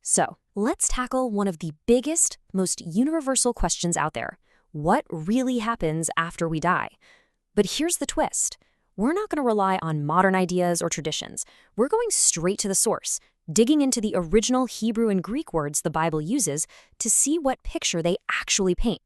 So, let's tackle one of the biggest, most universal questions out there. What really happens after we die? But here's the twist. We're not going to rely on modern ideas or traditions. We're going straight to the source, digging into the original Hebrew and Greek words the Bible uses to see what picture they actually paint.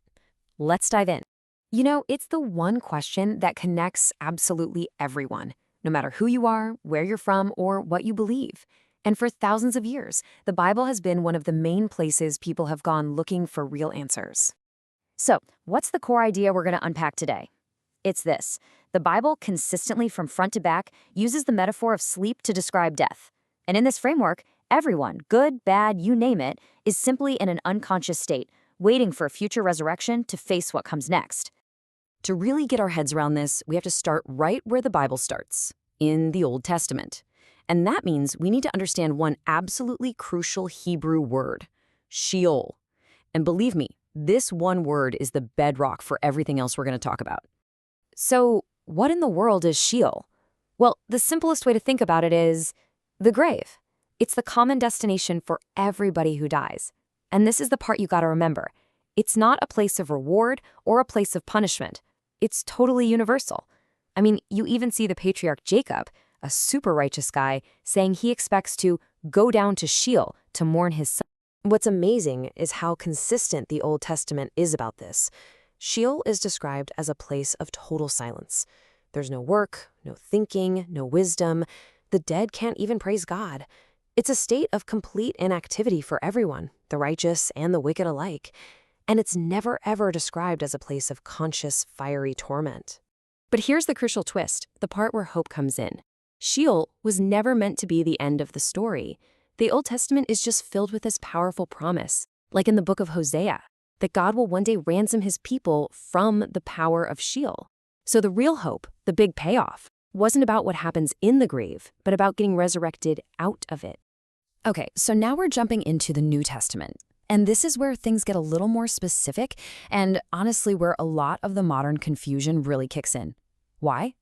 Let's dive in. You know, it's the one question that connects absolutely everyone, no matter who you are, where you're from, or what you believe. And for thousands of years, the Bible has been one of the main places people have gone looking for real answers. So, what's the core idea we're going to unpack today? It's this. The Bible consistently from front to back uses the metaphor of sleep to describe death. And in this framework, everyone, good, bad, you name it, is simply in an unconscious state, waiting for a future resurrection to face what comes next. To really get our heads around this, we have to start right where the Bible starts, in the Old Testament. And that means we need to understand one absolutely crucial Hebrew word, Sheol. And believe me, this one word is the bedrock for everything else we're going to talk about. So, what in the world is Sheol? Well, the simplest way to think about it is the grave. It's the common destination for everybody who dies. And this is the part you got to remember. It's not a place of reward or a place of punishment. It's totally universal. I mean, you even see the patriarch Jacob, a super righteous guy, saying he expects to go down to Sheol to mourn his son. What's amazing is how consistent the Old Testament is about this. Sheol is described as a place of total silence. There's no work, no thinking, no wisdom. The dead can't even praise God. It's a state of complete inactivity for everyone, the righteous and the wicked alike. And it's never ever described as a place of conscious, fiery torment. But here's the crucial twist, the part where hope comes in. Sheol was never meant to be the end of the story. The Old Testament is just filled with this powerful promise, like in the book of Hosea, that God will one day ransom his people from the power of Sheol. So the real hope, the big payoff, wasn't about what happens in the grave, but about getting resurrected out of it. Okay, so now we're jumping into the New Testament. And this is where things get a little more specific, and honestly where a lot of the modern confusion really kicks in. Why?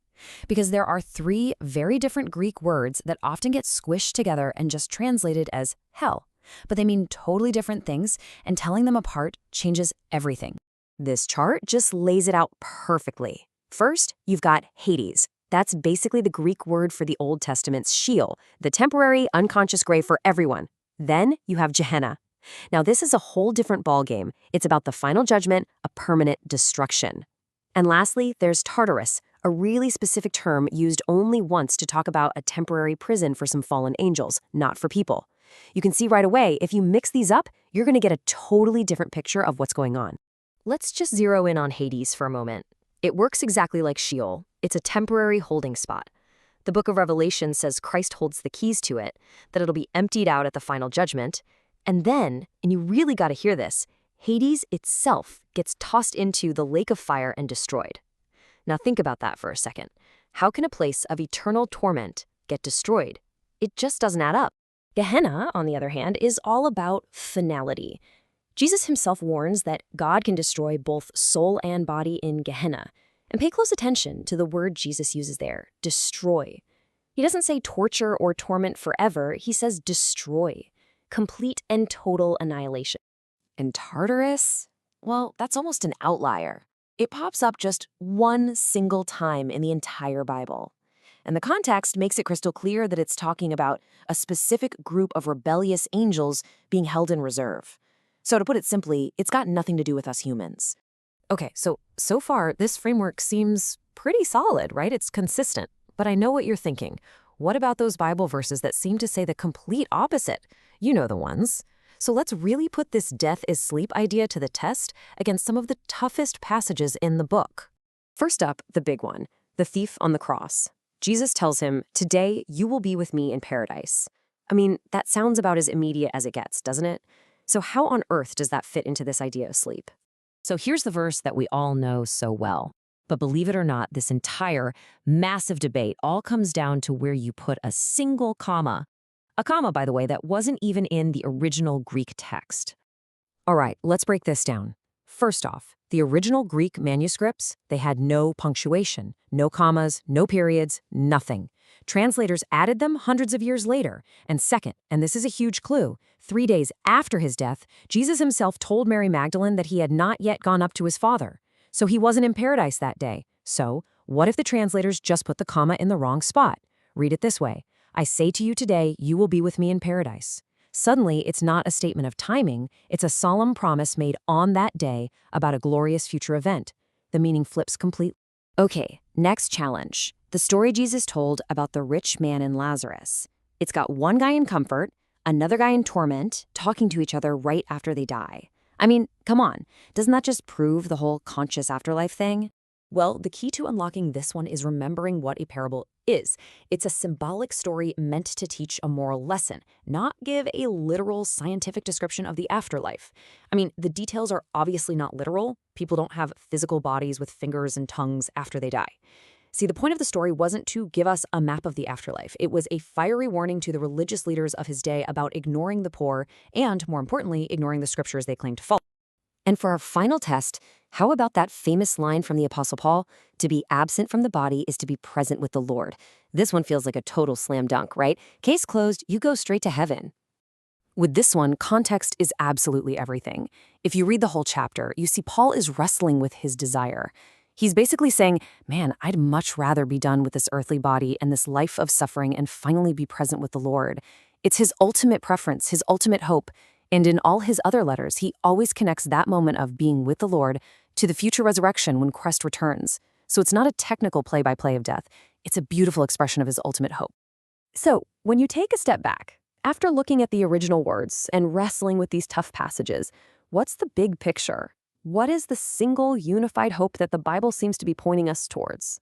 Because there are three very different Greek words that often get squished together and just translated as hell. But they mean totally different things, and telling them apart changes everything. This chart just lays it out perfectly. First, you've got Hades. That's basically the Greek word for the Old Testament's Sheol, the temporary, unconscious grave for everyone. Then you have Gehenna. Now, this is a whole different ballgame. It's about the final judgment, a permanent destruction. And lastly, there's Tartarus, a really specific term used only once to talk about a temporary prison for some fallen angels, not for people. You can see right away, if you mix these up, you're going to get a totally different picture of what's going on. Let's just zero in on Hades for a moment. It works exactly like Sheol. It's a temporary holding spot. The book of Revelation says Christ holds the keys to it, that it'll be emptied out at the final judgment. And then, and you really got to hear this, Hades itself gets tossed into the lake of fire and destroyed. Now think about that for a second. How can a place of eternal torment get destroyed? It just doesn't add up. Gehenna, on the other hand, is all about finality. Jesus himself warns that God can destroy both soul and body in Gehenna. And pay close attention to the word Jesus uses there, destroy. He doesn't say torture or torment forever, he says destroy. Complete and total annihilation. And Tartarus? Well, that's almost an outlier. It pops up just one single time in the entire Bible. And the context makes it crystal clear that it's talking about a specific group of rebellious angels being held in reserve. So to put it simply, it's got nothing to do with us humans. Okay, so far, this framework seems pretty solid, right? It's consistent. But I know what you're thinking. What about those Bible verses that seem to say the complete opposite? You know the ones. So let's really put this death is sleep idea to the test against some of the toughest passages in the book. First up, the big one, the thief on the cross. Jesus tells him, "Today you will be with me in paradise." I mean, that sounds about as immediate as it gets, doesn't it? So how on earth does that fit into this idea of sleep? So here's the verse that we all know so well. But believe it or not, this entire massive debate all comes down to where you put a single comma. A comma, by the way, that wasn't even in the original Greek text. All right, let's break this down. First off, The original Greek manuscripts, they had no punctuation, no commas, no periods, nothing. Translators added them hundreds of years later. And second, and this is a huge clue, 3 days after his death, Jesus himself told Mary Magdalene that he had not yet gone up to his Father. So he wasn't in paradise that day. So, what if the translators just put the comma in the wrong spot? Read it this way: I say to you today, you will be with me in paradise. Suddenly, it's not a statement of timing, it's a solemn promise made on that day about a glorious future event. The meaning flips completely. Okay, next challenge. The story Jesus told about the rich man and Lazarus. It's got one guy in comfort, another guy in torment, talking to each other right after they die. I mean, come on, doesn't that just prove the whole conscious afterlife thing? Well, the key to unlocking this one is remembering what a parable is. It's a symbolic story meant to teach a moral lesson, not give a literal scientific description of the afterlife. I mean, the details are obviously not literal. People don't have physical bodies with fingers and tongues after they die. See, the point of the story wasn't to give us a map of the afterlife. It was a fiery warning to the religious leaders of his day about ignoring the poor and, more importantly, ignoring the scriptures they claimed to follow. And for our final test, how about that famous line from the Apostle Paul? To be absent from the body is to be present with the Lord. This one feels like a total slam dunk, right? Case closed, you go straight to heaven. With this one, context is absolutely everything. If you read the whole chapter, you see Paul is wrestling with his desire. He's basically saying, man, I'd much rather be done with this earthly body and this life of suffering and finally be present with the Lord. It's his ultimate preference, his ultimate hope. And in all his other letters, he always connects that moment of being with the Lord to the future resurrection when Christ returns. So it's not a technical play-by-play of death. It's a beautiful expression of his ultimate hope. So when you take a step back, after looking at the original words and wrestling with these tough passages, what's the big picture? What is the single unified hope that the Bible seems to be pointing us towards?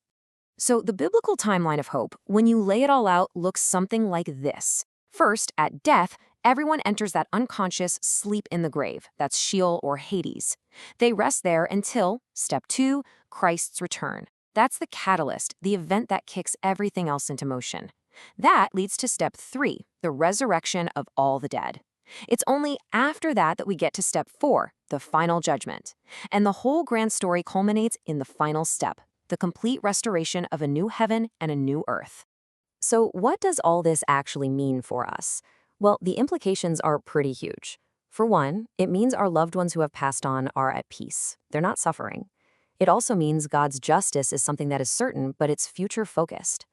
So the biblical timeline of hope, when you lay it all out, looks something like this. First, at death, everyone enters that unconscious sleep in the grave. That's Sheol or Hades. They rest there until, step 2, Christ's return. That's the catalyst, the event that kicks everything else into motion. That leads to step 3, the resurrection of all the dead. It's only after that that we get to step 4, the final judgment. And the whole grand story culminates in the final step, the complete restoration of a new heaven and a new earth. So what does all this actually mean for us? Well, the implications are pretty huge. For one, it means our loved ones who have passed on are at peace. They're not suffering. It also means God's justice is something that is certain, but it's future-focused.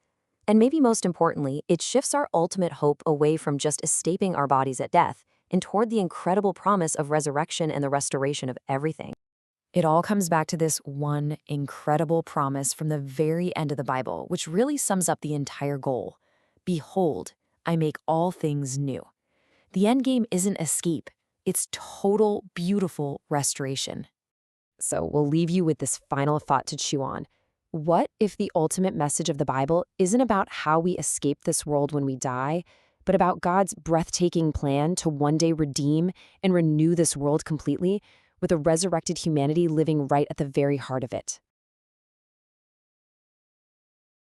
And maybe most importantly, it shifts our ultimate hope away from just escaping our bodies at death and toward the incredible promise of resurrection and the restoration of everything. It all comes back to this one incredible promise from the very end of the Bible, which really sums up the entire goal. Behold, I make all things new. The end game isn't escape. It's total, beautiful restoration. So we'll leave you with this final thought to chew on. What if the ultimate message of the Bible isn't about how we escape this world when we die, but about God's breathtaking plan to one day redeem and renew this world completely, with a resurrected humanity living right at the very heart of it?